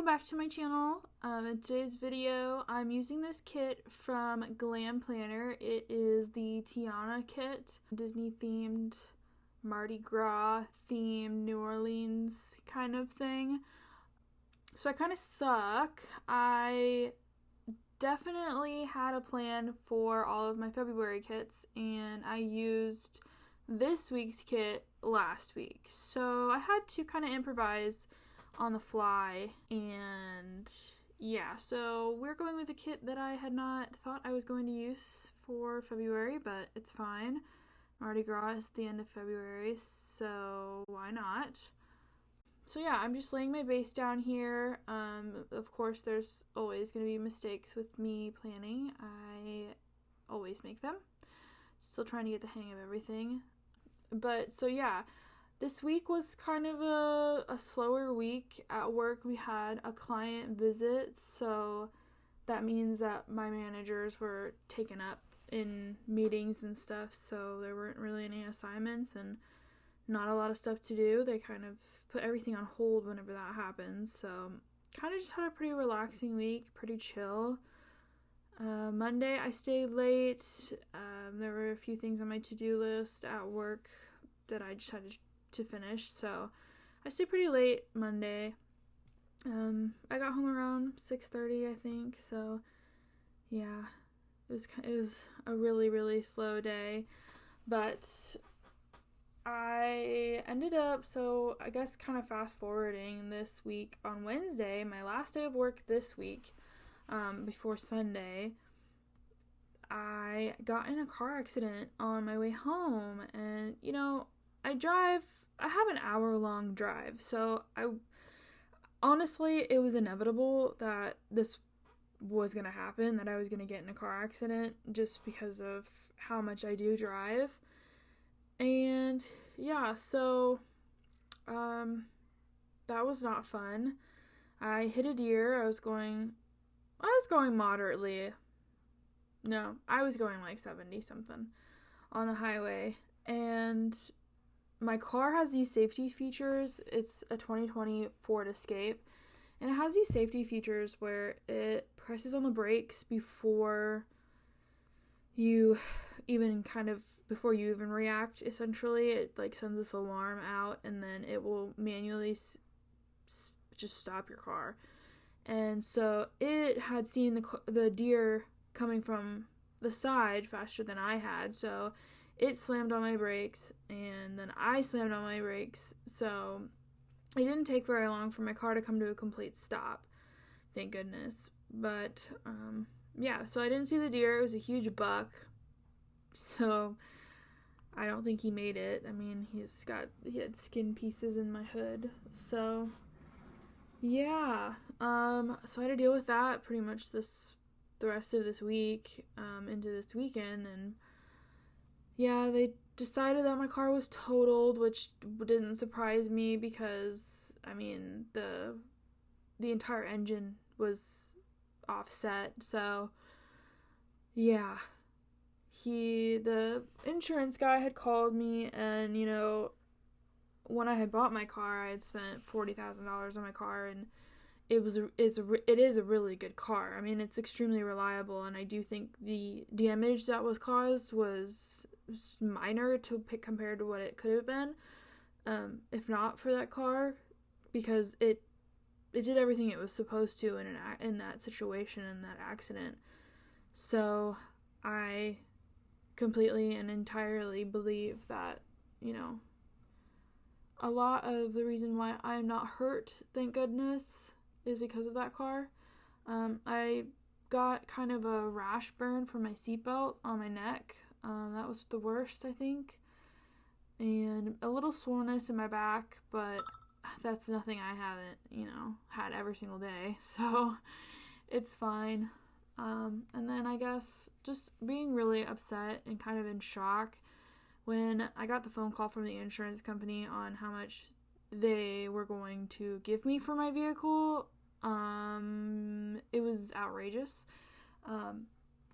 welcome back to my channel. In today's video, I'm using this kit from Glam Planner. It is the Tiana kit, Disney themed, Mardi Gras themed, New Orleans kind of thing. So I kind of suck. I definitely had a plan for all of my February kits, and I used this week's kit last week. So I had to kind of improvise on the fly, and yeah, so we're going with a kit that I had not thought I was going to use for February, but it's fine. Mardi Gras is the end of February, so why not? So yeah, I'm just laying my base down here. Of course, there's always going to be mistakes with me planning. I always make them. Still trying to get the hang of everything. But so yeah, this week was kind of a slower week at work. We had a client visit, so that means that my managers were taken up in meetings and stuff, so there weren't really any assignments and not a lot of stuff to do. They kind of put everything on hold whenever that happens, so kind of just had a pretty relaxing week, pretty chill. Monday I stayed late. There were a few things on my to-do list at work that I just had to finish, so I stayed pretty late Monday. I got home around 6:30, I think, so yeah, it was a really slow day, but I ended up, so I guess kind of fast forwarding this week, on Wednesday, my last day of work this week, before Sunday, I got in a car accident on my way home, and I have an hour-long drive, so honestly, it was inevitable that this was going to happen, that I was going to get in a car accident, just because of how much I do drive. And yeah, so that was not fun. I hit a deer. I was going moderately. No, I was going like 70 something on the highway, and my car has these safety features. It's a 2020 Ford Escape, and it has these safety features where it presses on the brakes before you even react. Essentially, it like sends this alarm out, and then it will manually just stop your car. And so it had seen the deer coming from the side faster than I had, so it slammed on my brakes, and then I slammed on my brakes, so it didn't take very long for my car to come to a complete stop, thank goodness. But yeah, so I didn't see the deer. It was a huge buck, so I don't think he made it. I mean, he had skin pieces in my hood, so yeah. So I had to deal with that pretty much the rest of this week, into this weekend, and yeah, they decided that my car was totaled, which didn't surprise me because, I mean, the entire engine was offset, so yeah. The insurance guy had called me, and, when I had bought my car, I had spent $40,000 on my car, and it is a really good car. I mean, it's extremely reliable, and I do think the damage that was caused was minor compared to what it could have been, if not for that car, because it did everything it was supposed to in that situation, in that accident. So I completely and entirely believe that, a lot of the reason why I'm not hurt, thank goodness, is because of that car. I got kind of a rash burn from my seatbelt on my neck. That was the worst, I think. And a little soreness in my back, but that's nothing I haven't, had every single day. So it's fine. And then I guess just being really upset and kind of in shock when I got the phone call from the insurance company on how much they were going to give me for my vehicle. It was outrageous.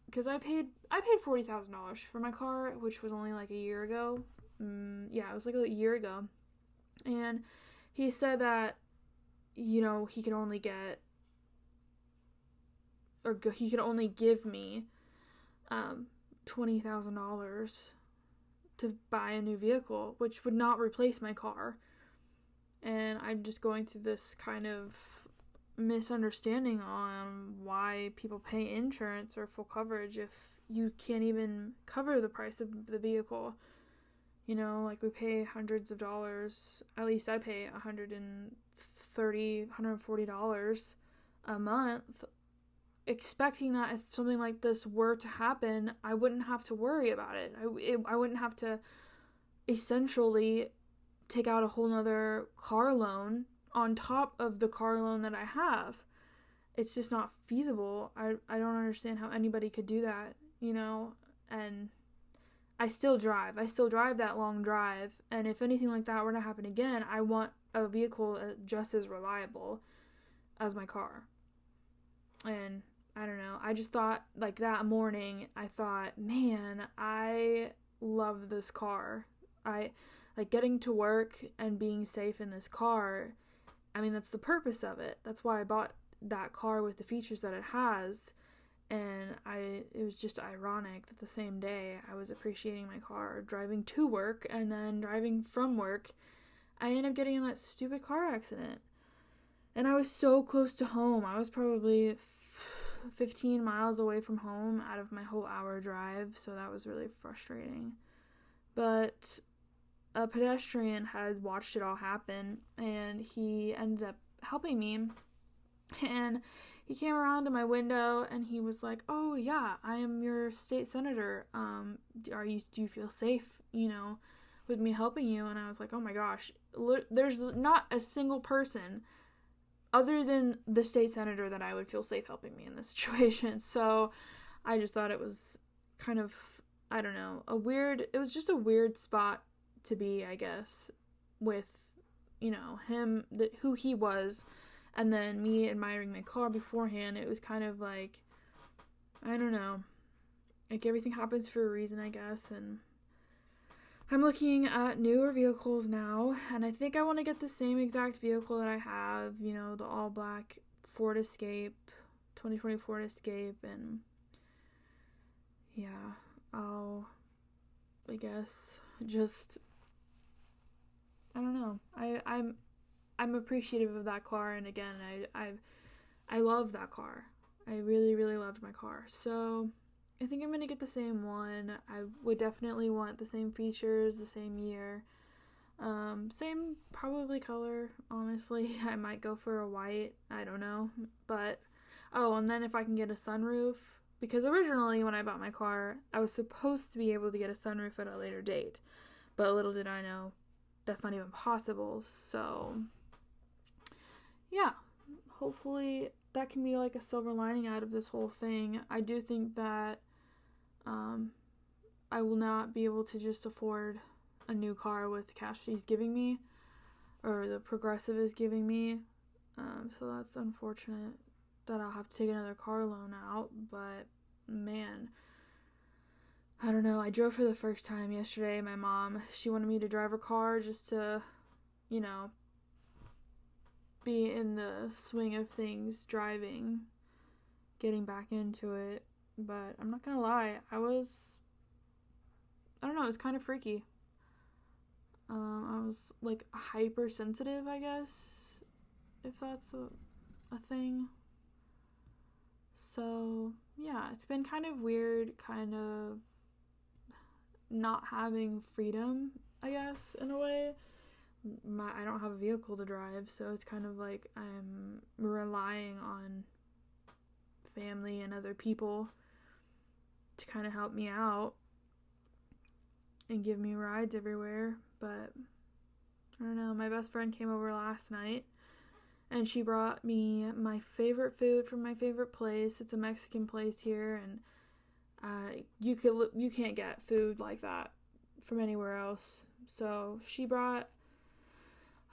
Because I paid $40,000 for my car, which was only like a year ago. Yeah, it was like a year ago. And he said that he could only give me $20,000 to buy a new vehicle, which would not replace my car. And I'm just going through this kind of misunderstanding on why people pay insurance or full coverage if you can't even cover the price of the vehicle. Like we pay hundreds of dollars, at least I pay $130, $140 a month, expecting that if something like this were to happen, I wouldn't have to worry about it. I wouldn't have to essentially take out a whole nother car loan on top of the car loan that I have. It's just not feasible. I don't understand how anybody could do that, and I still drive that long drive, and if anything like that were to happen again, I want a vehicle just as reliable as my car. And I don't know, I just thought, like, that morning, I thought, man, I love this car. I like getting to work and being safe in this car. I mean, that's the purpose of it. That's why I bought that car with the features that it has. And it was just ironic that the same day I was appreciating my car, driving to work, and then driving from work, I ended up getting in that stupid car accident. And I was so close to home. I was probably 15 miles away from home out of my whole hour drive, so that was really frustrating. But a pedestrian had watched it all happen, and he ended up helping me. And he came around to my window and he was like, "Oh yeah, I am your state senator. Do you feel safe, with me helping you?" And I was like, "Oh my gosh, there's not a single person other than the state senator that I would feel safe helping me in this situation." So I just thought it was kind of, I don't know, it was just a weird spot to be, I guess, with, him, who he was. And then me admiring my car beforehand, it was kind of like, I don't know, like everything happens for a reason, I guess. And I'm looking at newer vehicles now, and I think I want to get the same exact vehicle that I have, the all black Ford Escape, 2020 Ford Escape. And yeah, I guess just, I don't know, I'm appreciative of that car, and again, I love that car. I really, really loved my car. So I think I'm going to get the same one. I would definitely want the same features, the same year. Same probably color, honestly. I might go for a white. I don't know. But, and then if I can get a sunroof, because originally when I bought my car, I was supposed to be able to get a sunroof at a later date. But little did I know, that's not even possible. So yeah, hopefully that can be like a silver lining out of this whole thing. I do think that I will not be able to just afford a new car with the cash he's giving me, or the Progressive is giving me. So that's unfortunate that I'll have to take another car loan out. But man, I don't know. I drove for the first time yesterday. My mom, she wanted me to drive her car just to, be in the swing of things, driving, getting back into it. But I'm not gonna lie, I don't know, it was kind of freaky. I was like hypersensitive, I guess, if that's a thing. So yeah, it's been kind of weird, kind of not having freedom, I guess, in a way. I don't have a vehicle to drive, so it's kind of like I'm relying on family and other people to kind of help me out and give me rides everywhere. But I don't know, my best friend came over last night and she brought me my favorite food from my favorite place. It's a Mexican place here, and you can't get food like that from anywhere else. So she brought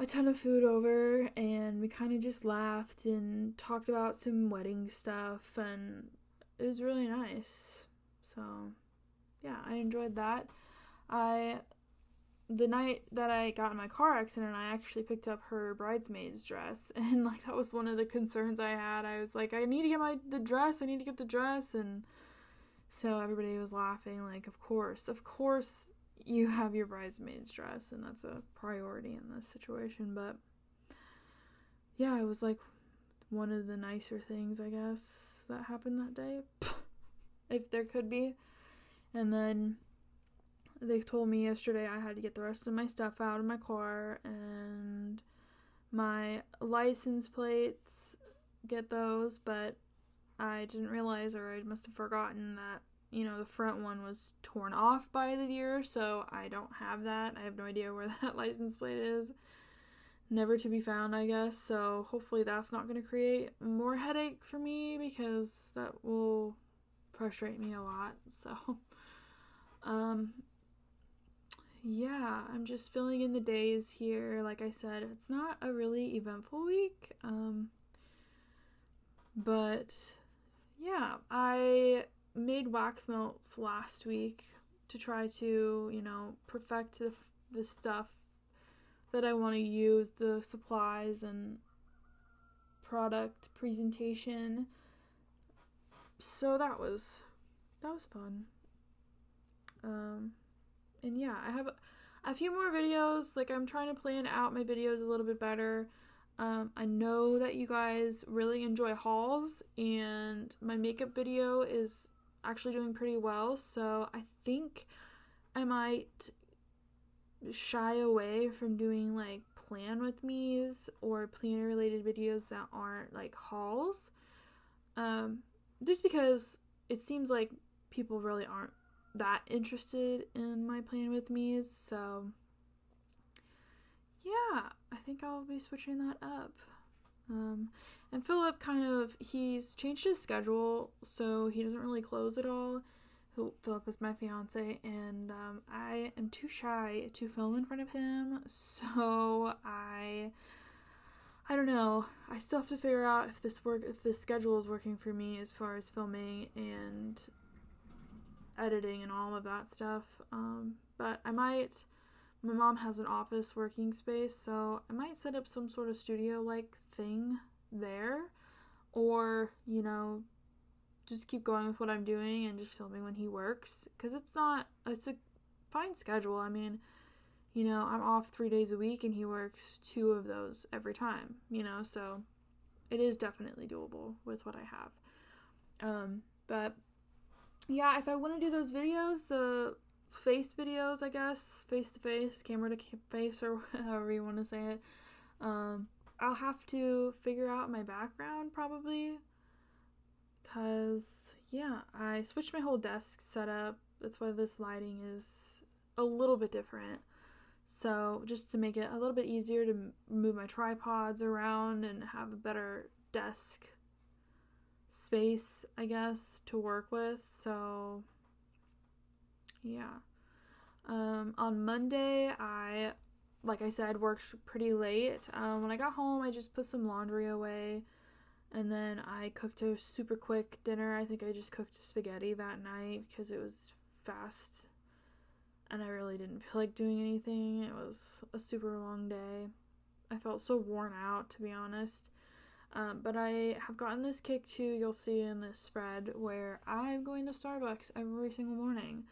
a ton of food over, and we kind of just laughed and talked about some wedding stuff, and it was really nice. So yeah, I enjoyed that. I the night that I got in my car accident, I actually picked up her bridesmaid's dress, and like that was one of the concerns I had. I was like, I need to get the dress, and so everybody was laughing, like, of course you have your bridesmaid's dress, and that's a priority in this situation. But yeah, it was like one of the nicer things, I guess, that happened that day, if there could be. And then they told me yesterday I had to get the rest of my stuff out of my car, and my license plates, get those, but I didn't realize, or I must have forgotten that, the front one was torn off by the deer, so I don't have that. I have no idea where that license plate is. Never to be found, I guess, so hopefully that's not going to create more headache for me, because that will frustrate me a lot. So, yeah, I'm just filling in the days here. Like I said, it's not a really eventful week, but yeah, I made wax melts last week to try to, perfect the stuff that I want to use, the supplies and product presentation. So that was fun. And yeah, I have a few more videos. Like, I'm trying to plan out my videos a little bit better. I know that you guys really enjoy hauls, and my makeup video is actually doing pretty well, so I think I might shy away from doing like plan with me's or planner related videos that aren't like hauls, just because it seems like people really aren't that interested in my plan with me's. So yeah, I think I'll be switching that up. And Philip he's changed his schedule, so he doesn't really close at all. Philip is my fiance, and I am too shy to film in front of him, so I don't know. I still have to figure out if this schedule is working for me as far as filming and editing and all of that stuff. But my mom has an office working space, so I might set up some sort of studio-like thing there, or, just keep going with what I'm doing and just filming when he works, because it's a fine schedule. I mean, I'm off 3 days a week, and he works 2 of those every time, so it is definitely doable with what I have. But yeah, if I want to do those videos, the face videos, I guess, face-to-face, camera to face, or however you want to say it, I'll have to figure out my background probably, because yeah, I switched my whole desk setup. That's why this lighting is a little bit different, so just to make it a little bit easier to move my tripods around and have a better desk space, I guess, to work with. So yeah. On Monday, like I said, worked pretty late. When I got home, I just put some laundry away, and then I cooked a super quick dinner. I think I just cooked spaghetti that night because it was fast, and I really didn't feel like doing anything. It was a super long day. I felt so worn out, to be honest. But I have gotten this kick too, you'll see in this spread, where I'm going to Starbucks every single morning.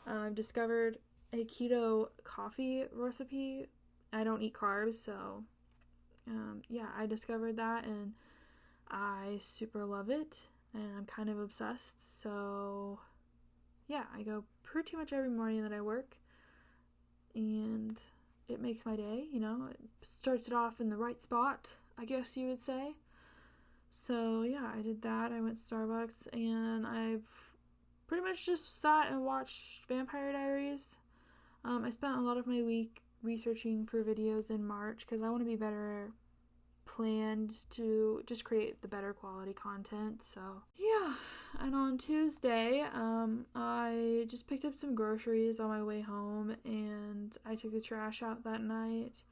I've discovered a keto coffee recipe. I don't eat carbs, so yeah, I discovered that, and I super love it, and I'm kind of obsessed. So yeah, I go pretty much every morning that I work, and it makes my day. It starts it off in the right spot, I guess you would say. So yeah, I did that. I went to Starbucks, and I've pretty much just sat and watched Vampire Diaries. I spent a lot of my week researching for videos in March because I want to be better planned to just create the better quality content. So yeah, and on Tuesday, I just picked up some groceries on my way home, and I took the trash out that night.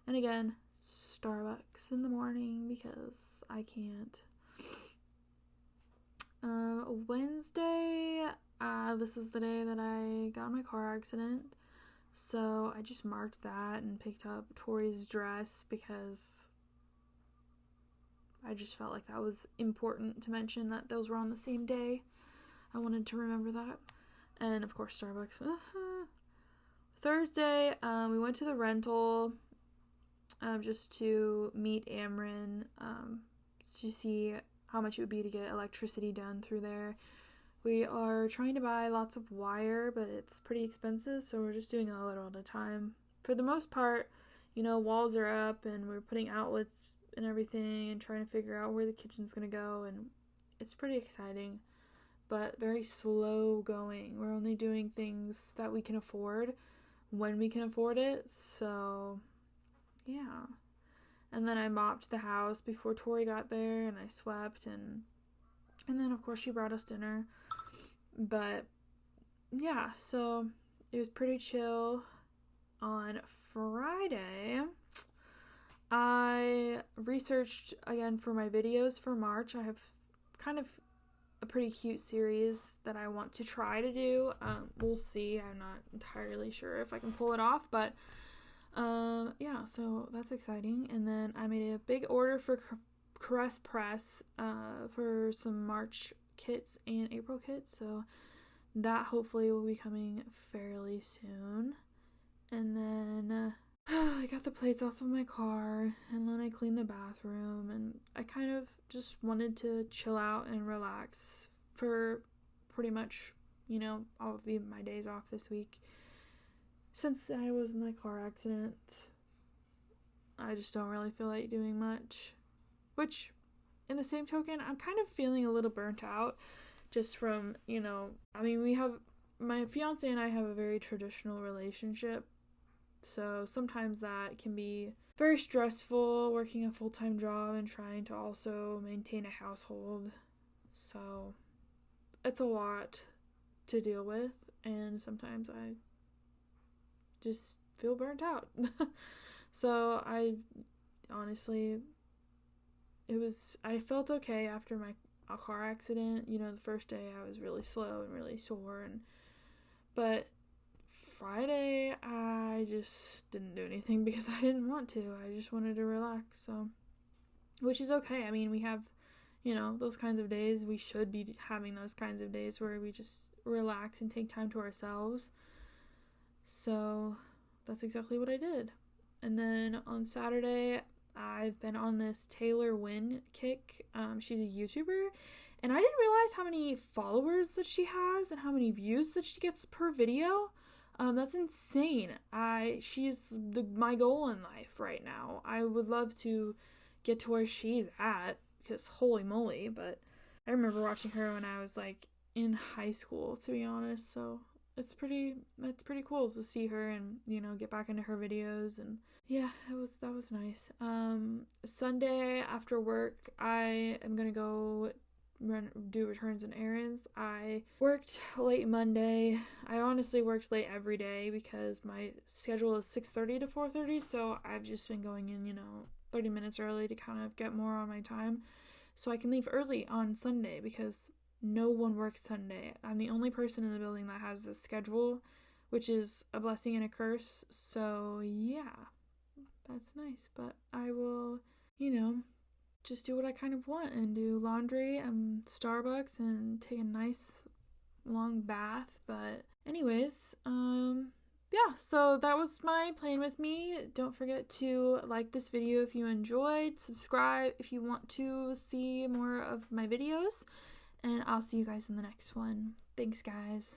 And again, Starbucks in the morning because I can't. Wednesday, this was the day that I got in my car accident. So I just marked that and picked up Tori's dress because I just felt like that was important to mention that those were on the same day. I wanted to remember that. And of course, Starbucks. Thursday, we went to the rental just to meet Amron to see how much it would be to get electricity done through there. We are trying to buy lots of wire, but it's pretty expensive, so we're just doing a little at a time. For the most part, walls are up and we're putting outlets and everything and trying to figure out where the kitchen's going to go, and it's pretty exciting, but very slow going. We're only doing things that we can afford when we can afford it, so yeah. And then I mopped the house before Tori got there, and I swept, and then of course she brought us dinner. But yeah, so it was pretty chill. On Friday, I researched again for my videos for March. I have kind of a pretty cute series that I want to try to do. We'll see. I'm not entirely sure if I can pull it off, but yeah, so that's exciting. And then I made a big order for Caress Press for some March kits and April kits, so that hopefully will be coming fairly soon. And then I got the plates off of my car, and then I cleaned the bathroom, and I kind of just wanted to chill out and relax for pretty much, all of my days off this week. Since I was in that car accident, I just don't really feel like doing much. Which, in the same token, I'm kind of feeling a little burnt out just from, my fiance and I have a very traditional relationship. So sometimes that can be very stressful, working a full-time job and trying to also maintain a household. So it's a lot to deal with, and sometimes I just feel burnt out. So I honestly, I felt okay after my car accident. The first day I was really slow and really sore, but Friday I just didn't do anything because I didn't want to. I just wanted to relax, so, which is okay. We have, those kinds of days. We should be having those kinds of days where we just relax and take time to ourselves. So that's exactly what I did. And then on Saturday, I've been on this Taylor Wynn kick. She's a YouTuber, and I didn't realize how many followers that she has and how many views that she gets per video. That's insane. She's my goal in life right now. I would love to get to where she's at, because holy moly, but I remember watching her when I was in high school, to be honest, so it's pretty cool to see her and, get back into her videos, and yeah, that was nice. Sunday after work, I am gonna go do returns and errands. I worked late Monday. I honestly worked late every day because my schedule is 6:30 to 4:30, so I've just been going in, 30 minutes early to kind of get more on my time so I can leave early on Sunday, because no one works Sunday. I'm the only person in the building that has this schedule, which is a blessing and a curse. So yeah, that's nice. But I will, just do what I kind of want and do laundry and Starbucks and take a nice long bath. But anyways, yeah, so that was my plan with me. Don't forget to like this video if you enjoyed, subscribe if you want to see more of my videos, and I'll see you guys in the next one. Thanks, guys.